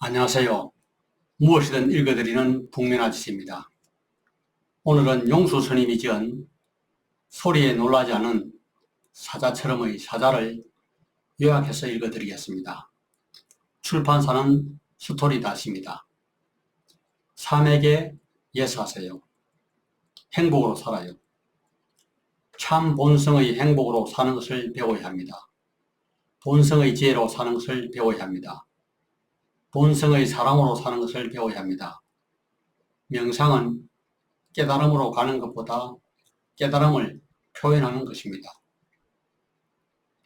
안녕하세요. 무엇이든 읽어드리는 북면아저씨입니다. 오늘은 용수 스님이 지은 소리에 놀라지 않은 사자처럼의 사자를 요약해서 읽어드리겠습니다. 출판사는 스토리닷입니다. 삶에게 예스하세요. 행복으로 살아요. 참 본성의 행복으로 사는 것을 배워야 합니다. 본성의 지혜로 사는 것을 배워야 합니다. 본성의 사랑으로 사는 것을 배워야 합니다. 명상은 깨달음으로 가는 것보다 깨달음을 표현하는 것입니다.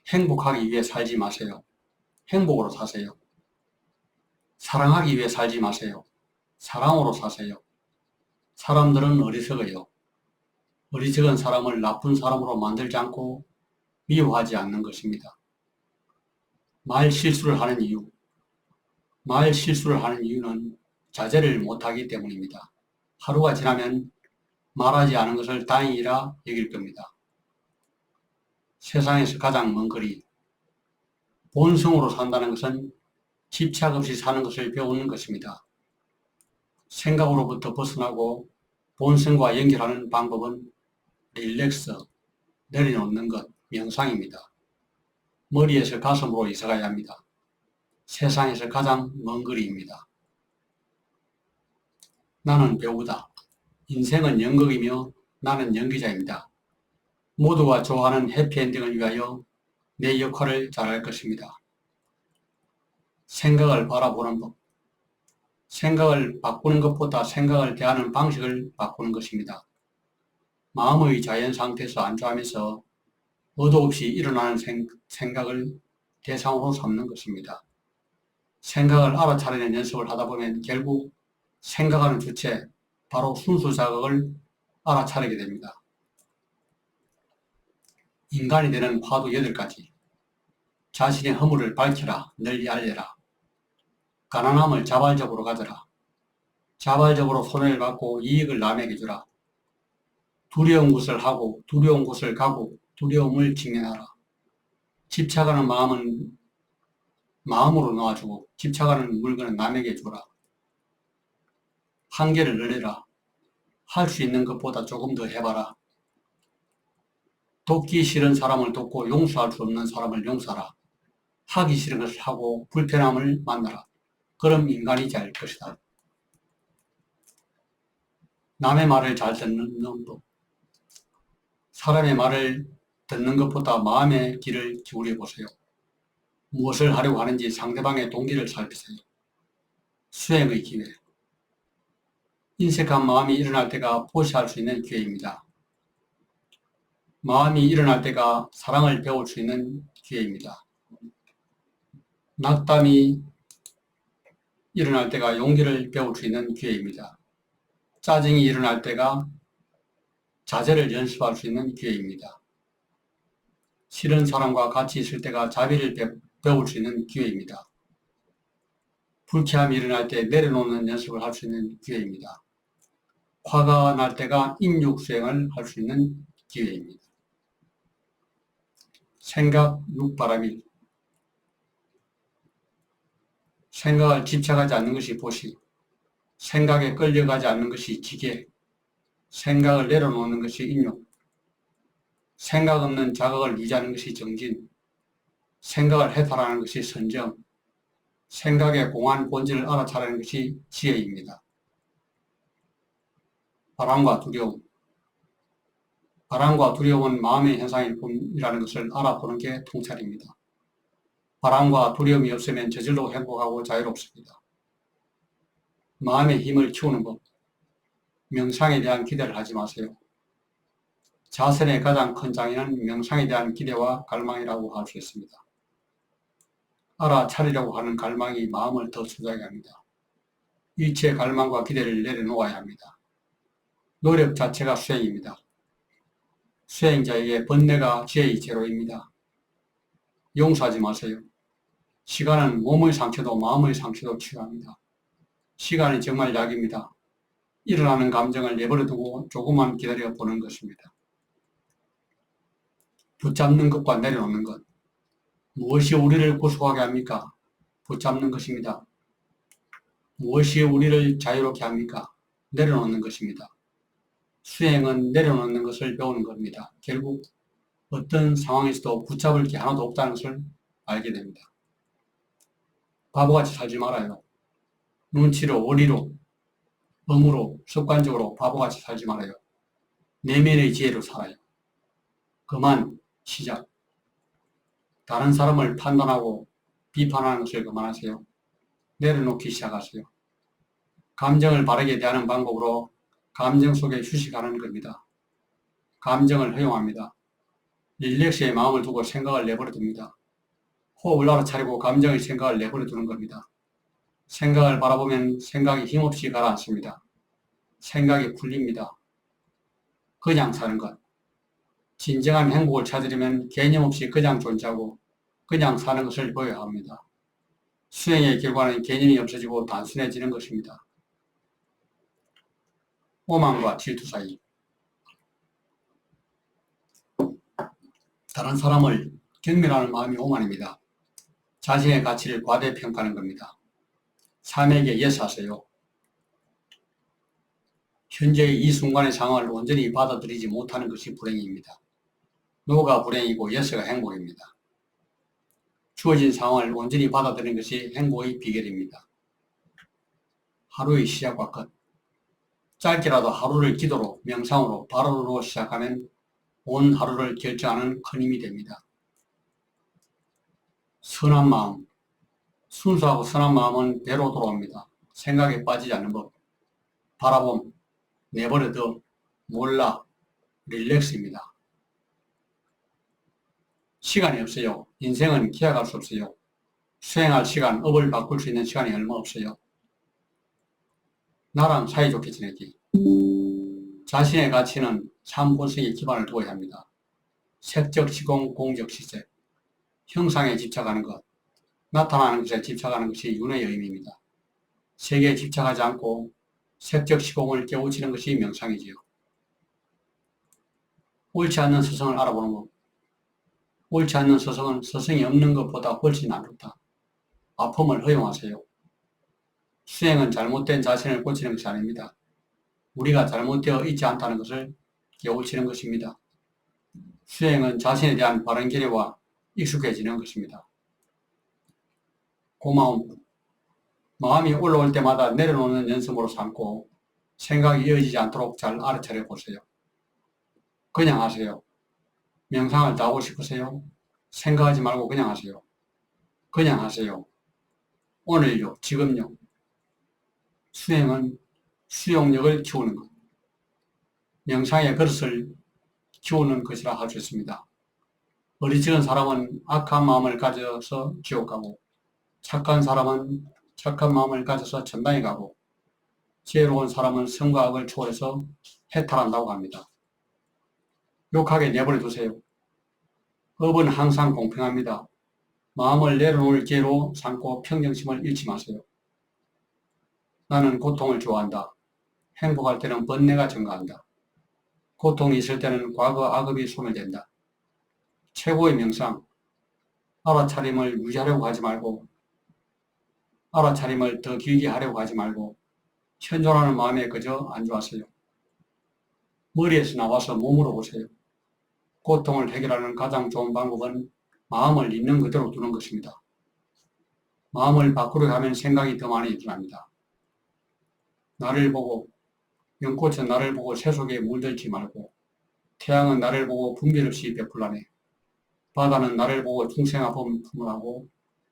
행복하기 위해 살지 마세요. 행복으로 사세요. 사랑하기 위해 살지 마세요. 사랑으로 사세요. 사람들은 어리석어요. 어리석은 사람을 나쁜 사람으로 만들지 않고 미워하지 않는 것입니다. 말 실수를 하는 이유는 자제를 못하기 때문입니다. 하루가 지나면 말하지 않은 것을 다행이라 여길 겁니다. 세상에서 가장 먼 거리, 본성으로 산다는 것은 집착 없이 사는 것을 배우는 것입니다. 생각으로부터 벗어나고 본성과 연결하는 방법은 릴렉스, 내려놓는 것, 명상입니다. 머리에서 가슴으로 이사가야 합니다. 세상에서 가장 먼 거리입니다. 나는 배우다. 인생은 연극이며 나는 연기자입니다. 모두가 좋아하는 해피엔딩을 위하여 내 역할을 잘할 것입니다. 생각을 바라보는 법. 생각을 바꾸는 것보다 생각을 대하는 방식을 바꾸는 것입니다. 마음의 자연 상태에서 안주하면서 의도 없이 일어나는 생각을 대상으로 삼는 것입니다. 생각을 알아차리는 연습을 하다 보면 결국 생각하는 주체, 바로 순수 자극을 알아차리게 됩니다. 인간이 되는 화두 8가지. 자신의 허물을 밝혀라, 널리 알려라. 가난함을 자발적으로 가져라. 자발적으로 손해를 받고 이익을 남에게 주라. 두려운 것을 하고 두려운 곳을 가고 두려움을 직면하라. 집착하는 마음은 마음으로 놓아주고 집착하는 물건은 남에게 주라. 한계를 늘려라. 할 수 있는 것보다 조금 더 해봐라. 돕기 싫은 사람을 돕고 용서할 수 없는 사람을 용서하라. 하기 싫은 것을 하고 불편함을 만나라. 그럼 인간이 될 것이다. 남의 말을 잘 듣는 법. 사람의 말을 듣는 것보다 마음의 귀를 기울여 보세요. 무엇을 하려고 하는지 상대방의 동기를 살피세요. 수행의 기회. 인색한 마음이 일어날 때가 포시할 수 있는 기회입니다. 마음이 일어날 때가 사랑을 배울 수 있는 기회입니다. 낙담이 일어날 때가 용기를 배울 수 있는 기회입니다. 짜증이 일어날 때가 자제를 연습할 수 있는 기회입니다. 싫은 사람과 같이 있을 때가 자비를 배울 수 있는 기회입니다. 불쾌함이 일어날 때 내려놓는 연습을 할 수 있는 기회입니다. 화가 날 때가 인육수행을 할 수 있는 기회입니다. 생각 6바라밀. 생각을 집착하지 않는 것이 보시. 생각에 끌려가지 않는 것이 지계. 생각을 내려놓는 것이 인욕. 생각 없는 자극을 유지하는 것이 정진. 생각을 해탈하는 것이 선정. 생각의 공한 본질을 알아차리는 것이 지혜입니다. 바람과 두려움. 바람과 두려움은 마음의 현상일 뿐이라는 것을 알아보는 게 통찰입니다. 바람과 두려움이 없으면 저절로 행복하고 자유롭습니다. 마음의 힘을 키우는 법. 명상에 대한 기대를 하지 마세요. 자선의 가장 큰 장애는 명상에 대한 기대와 갈망이라고 할 수 있습니다. 알아차리려고 하는 갈망이 마음을 더 초조하게 합니다. 일체의 갈망과 기대를 내려놓아야 합니다. 노력 자체가 수행입니다. 수행자에게 번뇌가 지혜의 제로입니다. 용서하지 마세요. 시간은 몸의 상처도 마음의 상처도 치유합니다. 시간이 정말 약입니다. 일어나는 감정을 내버려두고 조금만 기다려 보는 것입니다. 붙잡는 것과 내려놓는 것. 무엇이 우리를 구속하게 합니까? 붙잡는 것입니다. 무엇이 우리를 자유롭게 합니까? 내려놓는 것입니다. 수행은 내려놓는 것을 배우는 겁니다. 결국 어떤 상황에서도 붙잡을 게 하나도 없다는 것을 알게 됩니다. 바보같이 살지 말아요. 눈치로, 원리로, 의무로, 습관적으로 바보같이 살지 말아요. 내면의 지혜로 살아요. 그만 시작. 다른 사람을 판단하고 비판하는 것을 그만하세요. 내려놓기 시작하세요. 감정을 바르게 대하는 방법으로 감정 속에 휴식하는 겁니다. 감정을 허용합니다. 릴렉스의 마음을 두고 생각을 내버려 둡니다. 호흡을 알아차리고 감정의 생각을 내버려 두는 겁니다. 생각을 바라보면 생각이 힘없이 가라앉습니다. 생각이 풀립니다. 그냥 사는 것. 진정한 행복을 찾으려면 개념 없이 그냥 존재하고 그냥 사는 것을 보여야 합니다. 수행의 결과는 개념이 없어지고 단순해지는 것입니다. 오만과 질투 사이. 다른 사람을 경멸하는 마음이 오만입니다. 자신의 가치를 과대평가하는 겁니다. 삶에게 예스하세요. 현재의 이 순간의 상황을 온전히 받아들이지 못하는 것이 불행입니다. 노가 불행이고 예스가 행복입니다. 주어진 상황을 온전히 받아들이는 것이 행복의 비결입니다. 하루의 시작과 끝. 짧게라도 하루를 기도로, 명상으로, 발언으로 시작하면 온 하루를 결정하는 큰 힘이 됩니다. 선한 마음. 순수하고 선한 마음은 배로 돌아옵니다. 생각에 빠지지 않는 법. 바라봄, 내버려둬, 몰라, 릴렉스입니다. 시간이 없어요. 인생은 기약할 수 없어요. 수행할 시간, 업을 바꿀 수 있는 시간이 얼마 없어요. 나랑 사이좋게 지내기. 자신의 가치는 삶 본성에 기반을 두어야 합니다. 색적 시공, 공적 시색. 형상에 집착하는 것, 나타나는 것에 집착하는 것이 윤회의 의미입니다. 색에 집착하지 않고 색적 시공을 깨우치는 것이 명상이지요. 옳지 않는 서성을 알아보는 것. 옳지 않는 서성은 서성이 없는 것보다 훨씬 안 좋다. 아픔을 허용하세요. 수행은 잘못된 자신을 고치는 것이 아닙니다. 우리가 잘못되어 있지 않다는 것을 깨우치는 것입니다. 수행은 자신에 대한 바른 견해와 익숙해지는 것입니다. 고마움. 마음이 올라올 때마다 내려놓는 연습으로 삼고 생각이 이어지지 않도록 잘 알아차려 보세요. 그냥 하세요. 명상을 다 하고 싶으세요? 생각하지 말고 그냥 하세요. 그냥 하세요. 오늘요, 지금요. 수행은 수용력을 키우는 것. 명상의 그릇을 키우는 것이라 할 수 있습니다. 어리석은 사람은 악한 마음을 가져서 지옥 가고, 착한 사람은 착한 마음을 가져서 천당에 가고, 지혜로운 사람은 선과 악을 초월해서 해탈한다고 합니다. 욕하게 내버려 두세요. 업은 항상 공평합니다. 마음을 내려놓을 기회로 삼고 평정심을 잃지 마세요. 나는 고통을 좋아한다. 행복할 때는 번뇌가 증가한다. 고통이 있을 때는 과거 악업이 소멸된다. 최고의 명상, 알아차림을 유지하려고 하지 말고, 알아차림을 더 길게 하려고 하지 말고, 현존하는 마음에 그저 안주하세요. 머리에서 나와서 몸으로 보세요. 고통을 해결하는 가장 좋은 방법은 마음을 있는 그대로 두는 것입니다. 마음을 밖으로 가면 생각이 더 많이 일어납니다. 나를 보고, 연꽃은 나를 보고 새속에 물들지 말고, 태양은 나를 보고 분별 없이 베풀라네. 바다는 나를 보고 중생 아픔 품으라고,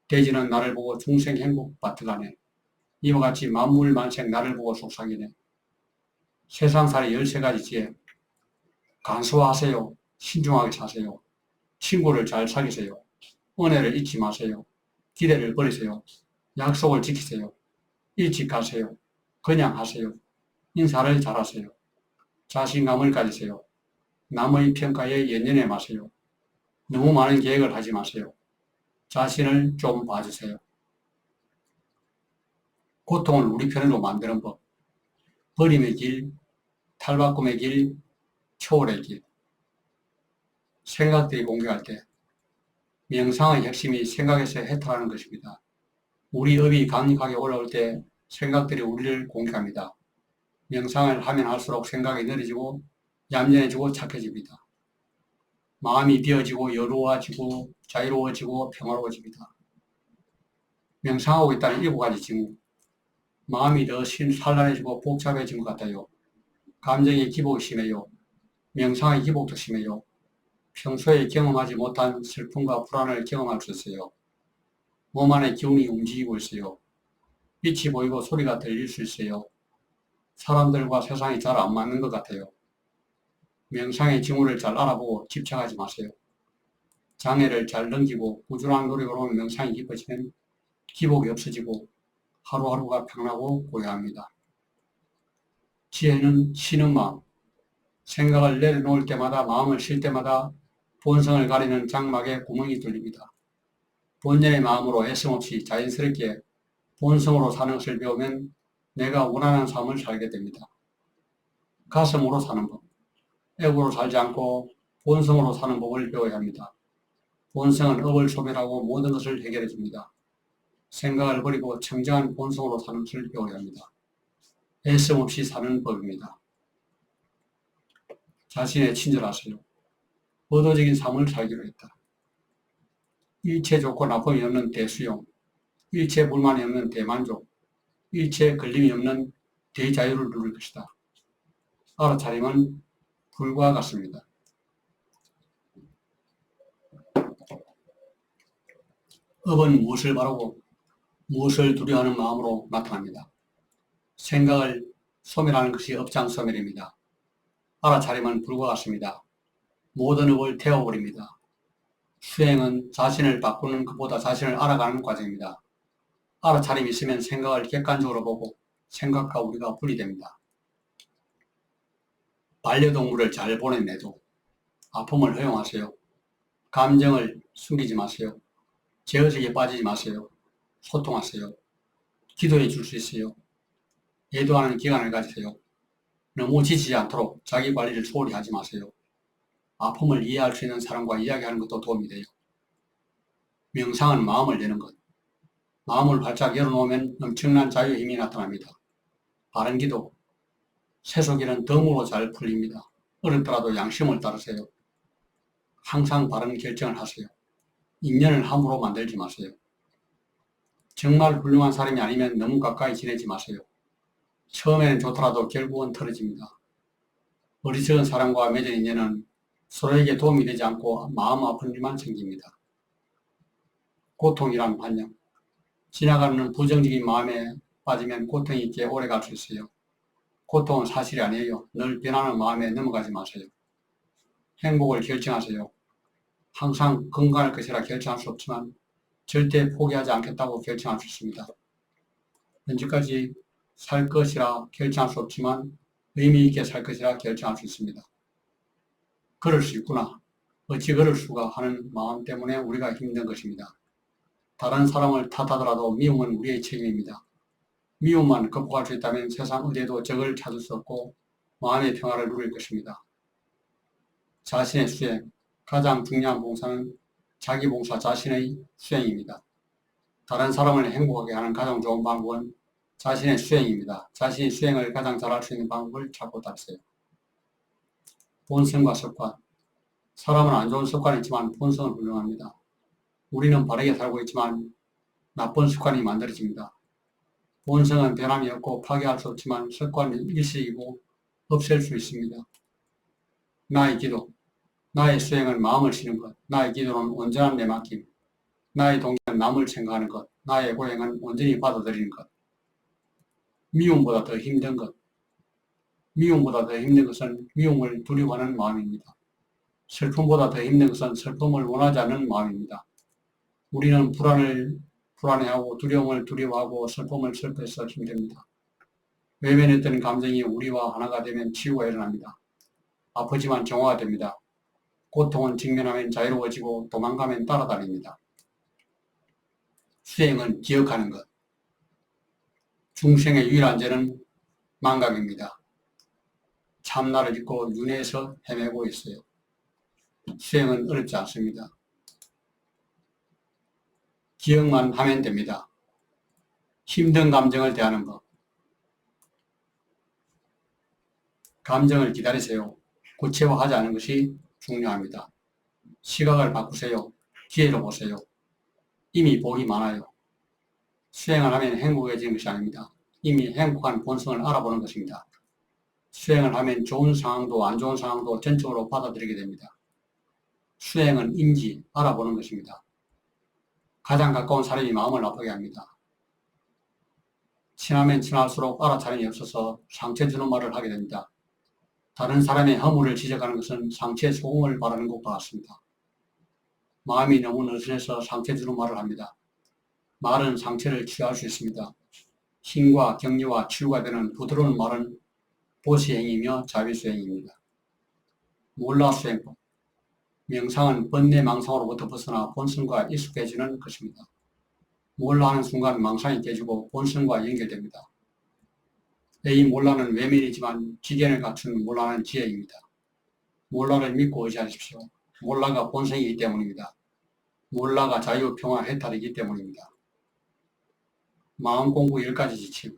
대지는 나를 보고 중생 행복 받으라네. 이와 같이 만물 만생 나를 보고 속삭이네. 세상살이 13가지지에 간소화하세요. 신중하게 사세요. 친구를 잘 사귀세요. 은혜를 잊지 마세요. 기대를 버리세요. 약속을 지키세요. 일찍 가세요. 그냥 하세요. 인사를 잘하세요. 자신감을 가지세요. 남의 평가에 연연해 마세요. 너무 많은 계획을 하지 마세요. 자신을 좀 봐주세요. 고통을 우리 편으로 만드는 법. 버림의 길, 탈바꿈의 길, 초월의 길. 생각들이 공격할 때 명상의 핵심이 생각에서 해탈하는 것입니다. 우리 업이 강력하게 올라올 때 생각들이 우리를 공격합니다. 명상을 하면 할수록 생각이 느려지고 얌전해지고 착해집니다. 마음이 비어지고 여로워지고 자유로워지고 평화로워집니다. 명상하고 있다는 7가지 징후. 마음이 더 산란해지고 복잡해진 것 같아요. 감정의 기복이 심해요. 명상의 기복도 심해요. 평소에 경험하지 못한 슬픔과 불안을 경험할 수 있어요. 몸 안에 기운이 움직이고 있어요. 빛이 보이고 소리가 들릴 수 있어요. 사람들과 세상이 잘 안 맞는 것 같아요. 명상의 징후를 잘 알아보고 집착하지 마세요. 장애를 잘 넘기고 꾸준한 노력으로 명상이 깊어지면 기복이 없어지고 하루하루가 평안하고 고요합니다. 지혜는 쉬는 마음. 생각을 내려놓을 때마다 마음을 쉴 때마다 본성을 가리는 장막에 구멍이 뚫립니다. 본연의 마음으로 애씀 없이 자연스럽게 본성으로 사는 것을 배우면 내가 원하는 삶을 살게 됩니다. 가슴으로 사는 법. 에고로 살지 않고 본성으로 사는 법을 배워야 합니다. 본성은 업을 소멸하고 모든 것을 해결해 줍니다. 생각을 버리고 청정한 본성으로 사는 것을 배워야 합니다. 애씀 없이 사는 법입니다. 자신에 친절하세요. 의도적인 삶을 살기로 했다. 일체 좋고 나쁨이 없는 대수용, 일체 불만이 없는 대만족, 일체 걸림이 없는 대자유를 누릴 것이다. 알아차림은 불과 같습니다. 업은 무엇을 바라고 무엇을 두려워하는 마음으로 나타납니다. 생각을 소멸하는 것이 업장 소멸입니다. 알아차림은 불과 같습니다. 모든 업을 태워버립니다. 수행은 자신을 바꾸는 것보다 자신을 알아가는 과정입니다. 알아차림이 있으면 생각을 객관적으로 보고 생각과 우리가 분리됩니다. 반려동물을 잘 보내내도 아픔을 허용하세요. 감정을 숨기지 마세요. 제어색에 빠지지 마세요. 소통하세요. 기도해 줄 수 있어요. 애도하는 기간을 가지세요. 너무 지치지 않도록 자기 관리를 소홀히 하지 마세요. 아픔을 이해할 수 있는 사람과 이야기하는 것도 도움이 돼요. 명상은 마음을 여는 것. 마음을 활짝 열어놓으면 엄청난 자유의 힘이 나타납니다. 바른 기도. 세속일은 덤으로 잘 풀립니다. 어렵더라도 양심을 따르세요. 항상 바른 결정을 하세요. 인연을 함부로 만들지 마세요. 정말 훌륭한 사람이 아니면 너무 가까이 지내지 마세요. 처음에는 좋더라도 결국은 틀어집니다. 어리석은 사람과 맺은 인연은 서로에게 도움이 되지 않고 마음 아픈 일만 생깁니다. 고통이란 환영. 지나가는 부정적인 마음에 빠지면 고통이 꽤 오래 갈 수 있어요. 고통은 사실이 아니에요. 늘 변하는 마음에 넘어가지 마세요. 행복을 결정하세요. 항상 건강할 것이라 결정할 수 없지만 절대 포기하지 않겠다고 결정할 수 있습니다. 언제까지 살 것이라 결정할 수 없지만 의미 있게 살 것이라 결정할 수 있습니다. 그럴 수 있구나. 어찌 그럴 수가 하는 마음 때문에 우리가 힘든 것입니다. 다른 사람을 탓하더라도 미움은 우리의 책임입니다. 미움만 극복할 수 있다면 세상 어디에도 적을 찾을 수 없고 마음의 평화를 누릴 것입니다. 자신의 수행, 가장 중요한 봉사는 자기 봉사 자신의 수행입니다. 다른 사람을 행복하게 하는 가장 좋은 방법은 자신의 수행입니다. 자신의 수행을 가장 잘할 수 있는 방법을 찾고 따르세요. 본성과 습관. 사람은 안 좋은 습관이 있지만 본성은 훌륭합니다. 우리는 바르게 살고 있지만 나쁜 습관이 만들어집니다. 본성은 변함이 없고 파괴할 수 없지만 습관은 일시이고 없앨 수 있습니다. 나의 기도. 나의 수행은 마음을 쉬는 것. 나의 기도는 온전한 내맡김. 나의 동기는 남을 생각하는 것. 나의 고행은 온전히 받아들이는 것. 미움보다 더 힘든 것. 미움보다 더 힘든 것은 미움을 두려워하는 마음입니다. 슬픔보다 더 힘든 것은 슬픔을 원하지 않는 마음입니다. 우리는 불안해하고 두려움을 두려워하고 슬픔을 슬퍼해서 힘듭니다. 외면했던 감정이 우리와 하나가 되면 치유가 일어납니다. 아프지만 정화가 됩니다. 고통은 직면하면 자유로워지고 도망가면 따라다닙니다. 수행은 기억하는 것. 중생의 유일한 죄는 망각입니다. 참나를 잊고 윤회에서 헤매고 있어요. 수행은 어렵지 않습니다. 기억만 하면 됩니다. 힘든 감정을 대하는 법. 감정을 기다리세요. 구체화하지 않은 것이 중요합니다. 시각을 바꾸세요. 기회로 보세요. 이미 복이 많아요. 수행을 하면 행복해지는 것이 아닙니다. 이미 행복한 본성을 알아보는 것입니다. 수행을 하면 좋은 상황도 안 좋은 상황도 전적으로 받아들이게 됩니다. 수행은 인지, 알아보는 것입니다. 가장 가까운 사람이 마음을 나쁘게 합니다. 친하면 친할수록 알아차림이 없어서 상처 주는 말을 하게 됩니다. 다른 사람의 허물을 지적하는 것은 상처에 소금을 바르는 것과 같습니다. 마음이 너무 느슨해서 상처 주는 말을 합니다. 말은 상처를 치유할 수 있습니다. 힘과 격려와 치유가 되는 부드러운 말은 보시행이며 자비수행입니다. 몰라수행법. 명상은 번뇌망상으로부터 벗어나 본성과 익숙해지는 것입니다. 몰라하는 순간 망상이 깨지고 본성과 연결됩니다. 이 몰라는 외면이지만 지견을 갖춘 몰라는 지혜입니다. 몰라를 믿고 의지하십시오. 몰라가 본성이기 때문입니다. 몰라가 자유, 평화, 해탈이기 때문입니다. 마음 공부 10가지 지침.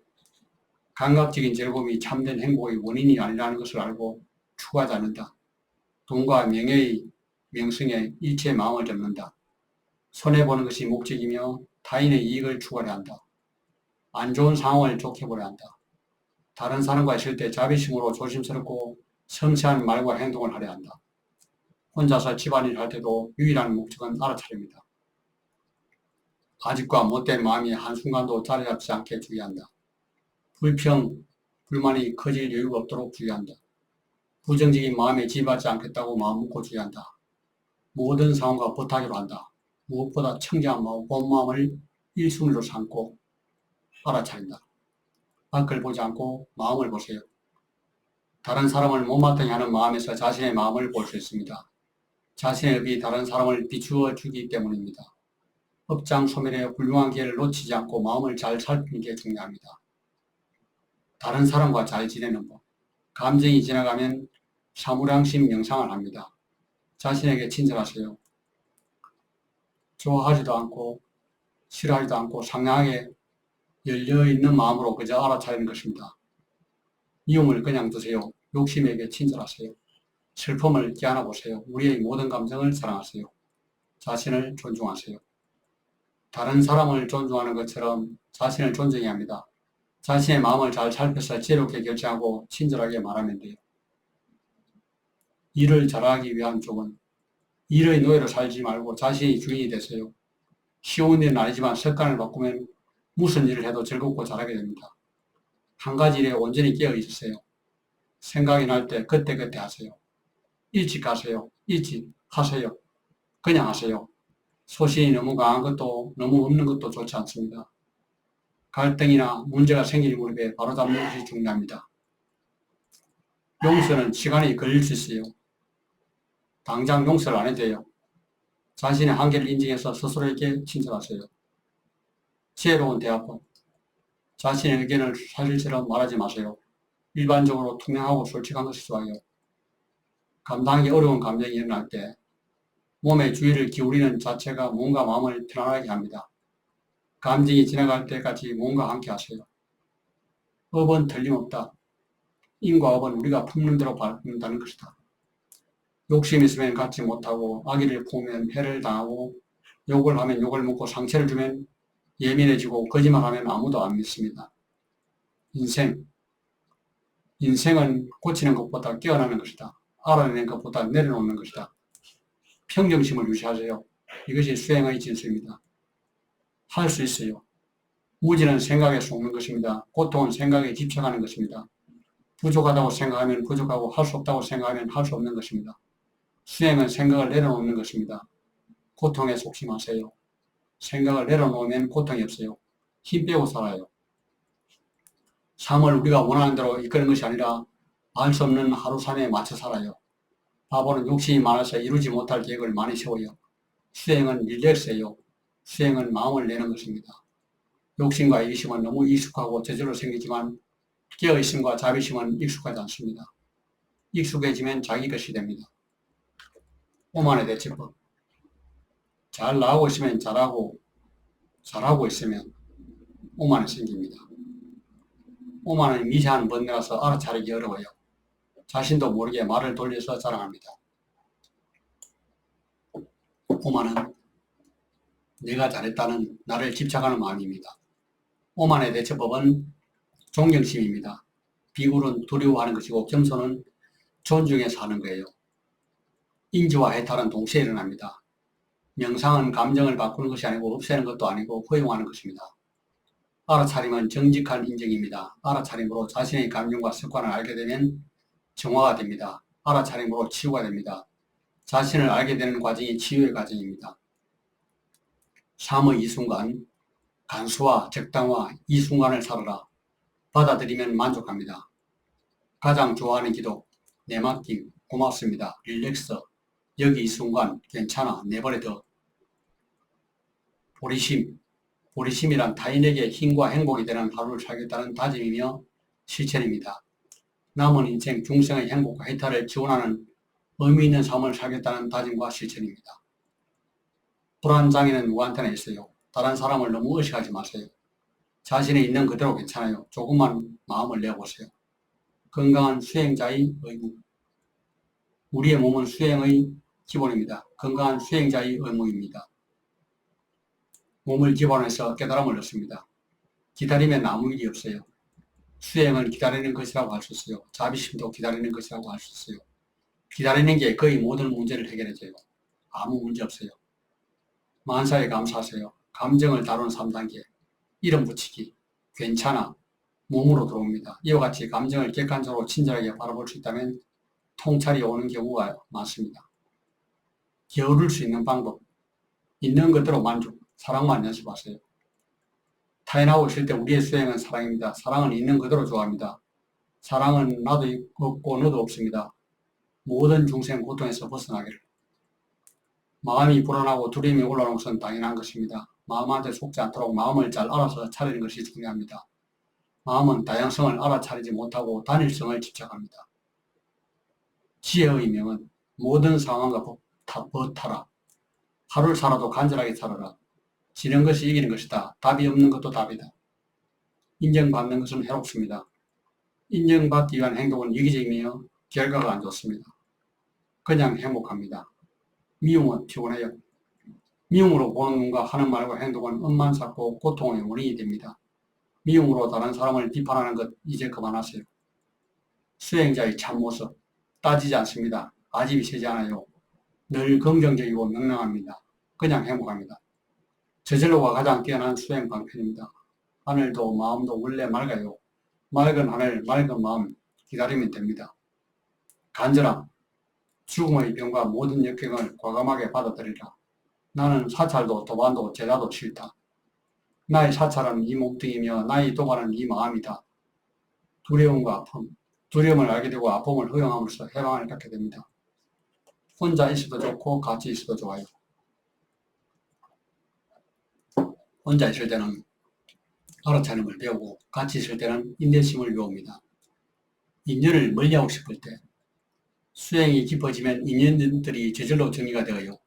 감각적인 즐거움이 참된 행복의 원인이 아니라는 것을 알고 추구하지 않는다. 돈과 명예의 명성에 일체의 마음을 접는다. 손해보는 것이 목적이며 타인의 이익을 추구하려 한다. 안 좋은 상황을 좋게 보려 한다. 다른 사람과 있을 때 자비심으로 조심스럽고 섬세한 말과 행동을 하려 한다. 혼자서 집안일 할 때도 유일한 목적은 알아차립니다. 아직과 못된 마음이 한순간도 자리 잡지 않게 주의한다. 불평, 불만이 커질 여유가 없도록 주의한다. 부정적인 마음에 지배하지 않겠다고 마음먹고 주의한다. 모든 상황과 부탁으로 한다. 무엇보다 청정한 마음, 본 마음을 1순위로 삼고 알아차린다. 밖을 보지 않고 마음을 보세요. 다른 사람을 못마땅히 하는 마음에서 자신의 마음을 볼 수 있습니다. 자신의 업이 다른 사람을 비추어 주기 때문입니다. 업장 소멸에 훌륭한 기회를 놓치지 않고 마음을 잘 살피는 게 중요합니다. 다른 사람과 잘 지내는 법. 감정이 지나가면 사무량심 명상을 합니다. 자신에게 친절하세요. 좋아하지도 않고 싫어하지도 않고 상냥하게 열려있는 마음으로 그저 알아차리는 것입니다. 미움을 그냥 두세요. 욕심에게 친절하세요. 슬픔을 끼안아 보세요. 우리의 모든 감정을 사랑하세요. 자신을 존중하세요. 다른 사람을 존중하는 것처럼 자신을 존중해야 합니다. 자신의 마음을 잘 살펴서 지혜롭게 결정하고 친절하게 말하면 돼요. 일을 잘하기 위한 조언. 일의 노예로 살지 말고 자신이 주인이 되세요. 쉬운 일은 아니지만 습관을 바꾸면 무슨 일을 해도 즐겁고 잘하게 됩니다. 한 가지 일에 온전히 깨어 있으세요. 생각이 날 때 그때그때 하세요. 일찍 가세요. 일찍 하세요. 그냥 하세요. 소신이 너무 강한 것도 너무 없는 것도 좋지 않습니다. 갈등이나 문제가 생길 무렵에 바로잡는 것이 중요합니다. 용서는 시간이 걸릴 수 있어요. 당장 용서를 안 해도 돼요. 자신의 한계를 인정해서 스스로에게 친절하세요. 지혜로운 대화법. 자신의 의견을 사실처럼 말하지 마세요. 일반적으로 투명하고 솔직한 것이 좋아요. 감당하기 어려운 감정이 일어날 때 몸의 주의를 기울이는 자체가 몸과 마음을 편안하게 합니다. 감정이 지나갈 때까지 몸과 함께 하세요. 업은 틀림없다. 인과 업은 우리가 품는 대로 받는다는 것이다. 욕심이 있으면 갖지 못하고 악의를 품으면 해를 당하고 욕을 하면 욕을 먹고 상처를 주면 예민해지고 거짓말하면 아무도 안 믿습니다. 인생은 고치는 것보다 깨어나는 것이다. 알아내는 것보다 내려놓는 것이다. 평정심을 유지하세요. 이것이 수행의 진수입니다. 할 수 있어요. 무지는 생각에 속는 것입니다. 고통은 생각에 집착하는 것입니다. 부족하다고 생각하면 부족하고 할 수 없다고 생각하면 할 수 없는 것입니다. 수행은 생각을 내려놓는 것입니다. 고통에 속지 마세요. 생각을 내려놓으면 고통이 없어요. 힘 빼고 살아요. 삶을 우리가 원하는 대로 이끄는 것이 아니라 알 수 없는 하루 삶에 맞춰 살아요. 바보는 욕심이 많아서 이루지 못할 계획을 많이 세워요. 수행은 릴렉스예요. 수행은 마음을 내는 것입니다. 욕심과 이기심은 너무 익숙하고 저절로 생기지만 깨어있음과 자비심은 익숙하지 않습니다. 익숙해지면 자기 것이 됩니다. 오만의 대처법. 잘 나가고 있으면 잘하고 있으면 오만이 생깁니다. 오만은 미세한 번뇌라서 알아차리기 어려워요. 자신도 모르게 말을 돌려서 자랑합니다. 오만은 내가 잘했다는 나를 집착하는 마음입니다. 오만의 대처법은 존경심입니다. 비굴은 두려워하는 것이고 겸손은 존중해서 하는 거예요. 인지와 해탈은 동시에 일어납니다. 명상은 감정을 바꾸는 것이 아니고 없애는 것도 아니고 허용하는 것입니다. 알아차림은 정직한 인정입니다. 알아차림으로 자신의 감정과 습관을 알게 되면 정화가 됩니다. 알아차림으로 치유가 됩니다. 자신을 알게 되는 과정이 치유의 과정입니다. 삶의 이 순간, 간수와 적당화 이 순간을 살아라. 받아들이면 만족합니다. 가장 좋아하는 기도, 내 맡김, 고맙습니다. 릴렉스, 여기 이 순간, 괜찮아, 내버려둬. 보리심, 보리심이란 타인에게 힘과 행복이 되는 하루를 살겠다는 다짐이며 실천입니다. 남은 인생 중생의 행복과 해탈을 지원하는 의미 있는 삶을 살겠다는 다짐과 실천입니다. 불안장애는 누구한테나 있어요. 다른 사람을 너무 의식하지 마세요. 자신이 있는 그대로 괜찮아요. 조금만 마음을 내어보세요. 건강한 수행자의 의무. 우리의 몸은 수행의 기본입니다. 건강한 수행자의 의무입니다. 몸을 기본해서 깨달음을 얻습니다. 기다리면 아무 일이 없어요. 수행은 기다리는 것이라고 할 수 있어요. 자비심도 기다리는 것이라고 할 수 있어요. 기다리는 게 거의 모든 문제를 해결해줘요. 아무 문제 없어요. 만사에 감사하세요. 감정을 다루는 3단계. 이름 붙이기. 괜찮아. 몸으로 들어옵니다. 이와 같이 감정을 객관적으로 친절하게 바라볼 수 있다면 통찰이 오는 경우가 많습니다. 게으를 수 있는 방법. 있는 그대로 만족. 사랑만 연습하세요. 타인하고 있을 때 우리의 수행은 사랑입니다. 사랑은 있는 그대로 좋아합니다. 사랑은 나도 없고 너도 없습니다. 모든 중생 고통에서 벗어나기를. 마음이 불안하고 두려움이 올라오는 것은 당연한 것입니다. 마음한테 속지 않도록 마음을 잘 알아서 차리는 것이 중요합니다. 마음은 다양성을 알아차리지 못하고 단일성을 집착합니다. 지혜의 명은 모든 상황과 버타라. 하루를 살아도 간절하게 살아라. 지는 것이 이기는 것이다. 답이 없는 것도 답이다. 인정받는 것은 해롭습니다. 인정받기 위한 행동은 이기적이며 결과가 안 좋습니다. 그냥 행복합니다. 미움은 피곤해요. 미움으로 보는 눈과 하는 말과 행동은 엄만 쌓고 고통의 원인이 됩니다. 미움으로 다른 사람을 비판하는 것 이제 그만하세요. 수행자의 참모습 따지지 않습니다. 아집이 세지 않아요. 늘 긍정적이고 명랑합니다. 그냥 행복합니다. 저절로가 가장 뛰어난 수행 방편입니다. 하늘도 마음도 원래 맑아요. 맑은 하늘, 맑은 마음 기다리면 됩니다. 간절함, 죽음의 병과 모든 역경을 과감하게 받아들이라. 나는 사찰도 도반도 제자도 싫다. 나의 사찰은 이 몸뚱이며 나의 도반은 이 마음이다. 두려움과 아픔, 두려움을 알게 되고 아픔을 허용함으로써 해방을 갖게 됩니다. 혼자 있어도 좋고 같이 있어도 좋아요. 혼자 있을 때는 알아차림을 배우고 같이 있을 때는 인내심을 배웁니다. 인연을 멀리하고 싶을 때 수행이 깊어지면 인연들이 저절로 정리가 되어요.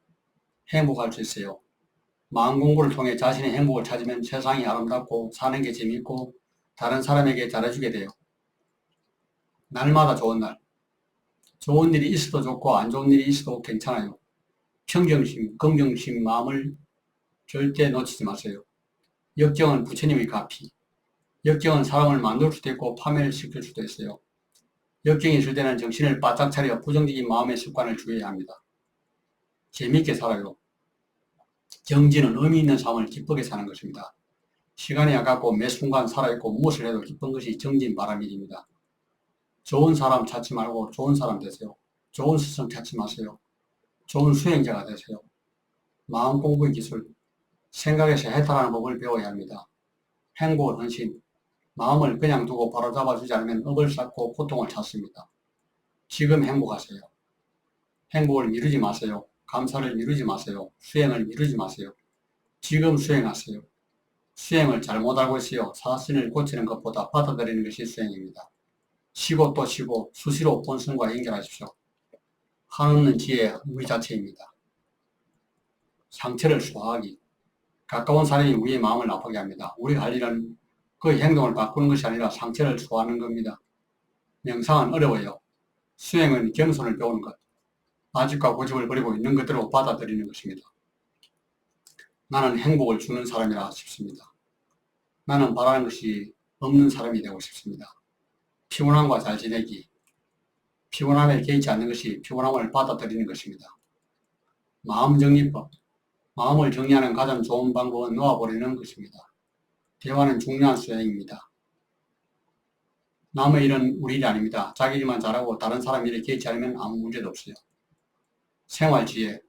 행복할 수 있어요. 마음 공부를 통해 자신의 행복을 찾으면 세상이 아름답고 사는 게 재미있고 다른 사람에게 잘해주게 돼요. 날마다 좋은 날. 좋은 일이 있어도 좋고 안 좋은 일이 있어도 괜찮아요. 평정심, 긍정심 마음을 절대 놓치지 마세요. 역경은 부처님의 가피. 역경은 사람을 만들 수도 있고 파멸시킬 수도 있어요. 역경이 있을 때는 정신을 바짝 차려 부정적인 마음의 습관을 줄여야 합니다. 재미있게 살아요. 정진은 의미 있는 삶을 기쁘게 사는 것입니다. 시간이 아깝고 매 순간 살아있고 무엇을 해도 기쁜 것이 정진 바람일입니다. 좋은 사람 찾지 말고 좋은 사람 되세요. 좋은 스승 찾지 마세요. 좋은 수행자가 되세요. 마음 공부의 기술, 생각에서 해탈하는 법을 배워야 합니다. 행복은 헌신, 마음을 그냥 두고 바로잡아 주지 않으면 업을 쌓고 고통을 찾습니다. 지금 행복하세요. 행복을 미루지 마세요. 감사를 미루지 마세요. 수행을 미루지 마세요. 지금 수행하세요. 수행을 잘못 알고 있어요. 사신을 고치는 것보다 받아들이는 것이 수행입니다. 쉬고 또 쉬고 수시로 본성과 연결하십시오. 한없는 지혜의 우리 자체입니다. 상처를 소화하기. 가까운 사람이 우리의 마음을 아프게 합니다. 우리가 할 일은 그 행동을 바꾸는 것이 아니라 상태를 소화하는 겁니다. 명상은 어려워요. 수행은 겸손을 배우는 것, 아직과 고집을 버리고 있는 그대로 받아들이는 것입니다. 나는 행복을 주는 사람이라 싶습니다. 나는 바라는 것이 없는 사람이 되고 싶습니다. 피곤함과 잘 지내기, 피곤함에 개의치 않는 것이 피곤함을 받아들이는 것입니다. 마음정리법, 마음을 정리하는 가장 좋은 방법은 놓아버리는 것입니다. 대화는 중요한 수행입니다. 남의 일은 우리 일이 아닙니다. 자기 일만 잘하고 다른 사람 일에 개의치 않으면 아무 문제도 없어요. 생활지혜,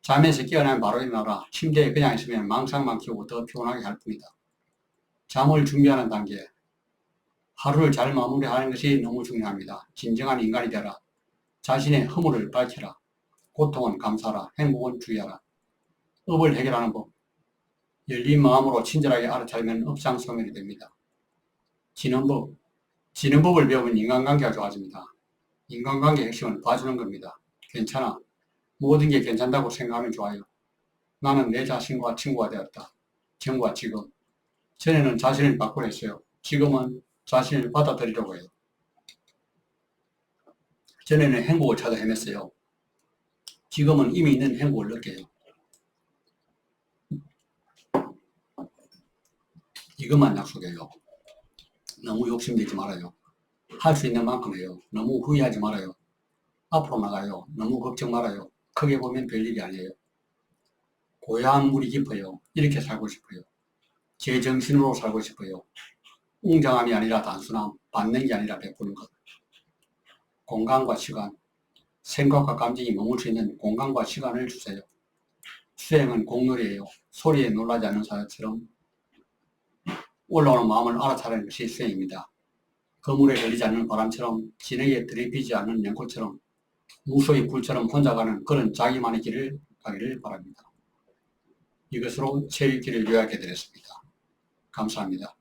잠에서 깨어나면 바로 일어나라. 침대에 그냥 있으면 망상만 키우고 더 피곤하게 할 뿐이다. 잠을 준비하는 단계, 하루를 잘 마무리하는 것이 너무 중요합니다. 진정한 인간이 되라. 자신의 허물을 밝혀라. 고통은 감사하라. 행복은 주의하라. 업을 해결하는 법, 열린 마음으로 친절하게 알아차리면 업상소멸이 됩니다. 지능법, 지능법을 배우면 인간관계가 좋아집니다. 인간관계의 핵심은 봐주는 겁니다. 괜찮아. 모든 게 괜찮다고 생각하면 좋아요. 나는 내 자신과 친구가 되었다. 전과 지금. 전에는 자신을 바꾸려 했어요. 지금은 자신을 받아들이려고 해요. 전에는 행복을 찾아 헤맸어요. 지금은 이미 있는 행복을 느껴요. 이것만 약속해요. 너무 욕심내지 말아요. 할 수 있는 만큼 해요. 너무 후회하지 말아요. 앞으로 나가요. 너무 걱정 말아요. 크게 보면 별일이 아니에요. 고야한 물이 깊어요. 이렇게 살고 싶어요. 제 정신으로 살고 싶어요. 웅장함이 아니라 단순함, 받는 게 아니라 베푸는 것. 공간과 시간, 생각과 감정이 머물 수 있는 공간과 시간을 주세요. 수행은 공놀이에요. 소리에 놀라지 않는 사람처럼 올라오는 마음을 알아차리는 것이 수행입니다. 그물에 걸리지 않는 바람처럼 진에게 들이피지 않는 연꽃처럼 무소의 불처럼 혼자 가는 그런 자기만의 길을 가기를 바랍니다. 이것으로 제 길을 요약해 드렸습니다. 감사합니다.